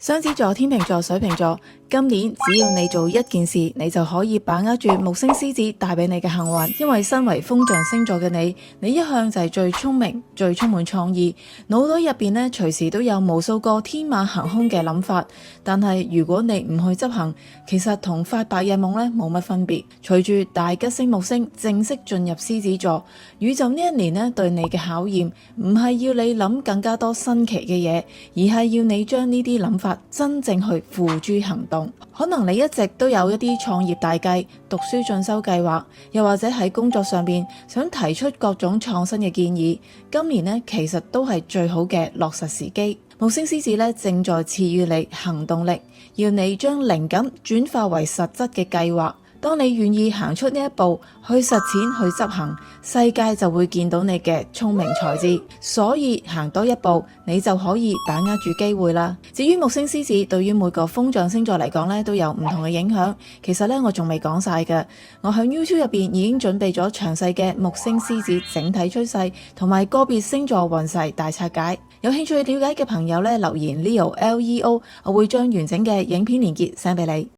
雙子座、天秤座、水瓶座，今年只要你做一件事，你就可以把握住木星獅子帶俾你嘅幸運。因為身為風象星座嘅你一向就係最聰明、最充滿創意，腦袋入邊呢隨時都有無數個天馬行空嘅諗法。但係如果你唔去執行，其實同發白日夢呢冇乜分別。隨住大吉星木星正式進入獅子座，宇宙呢一年呢對你嘅考驗，唔係要你諗更加多新奇嘅嘢，而係要你將呢啲諗法真正去付諸行動。可能你一直都有一啲創業大計、讀書進修計劃，又或者喺工作上邊想提出各種創新嘅建議。今年呢，其實都係最好嘅落實時機。木星獅子呢，正在賜予你行動力，要你將靈感轉化為實質嘅計劃。當你願意行出呢一步，去實踐、去執行，世界就會見到你嘅聰明才智。所以行多一步，你就可以把握住機會啦。至於木星獅子對於每個風象星座嚟講呢，都有唔同嘅影響。其實呢，我仲未講晒嘅。我喺 YouTube 入邊已經準備咗詳細嘅木星獅子整體趨勢同埋個別星座運勢大拆解。有興趣了解嘅朋友呢，留言 Leo Leo，我會將完整嘅影片連結 send 俾你。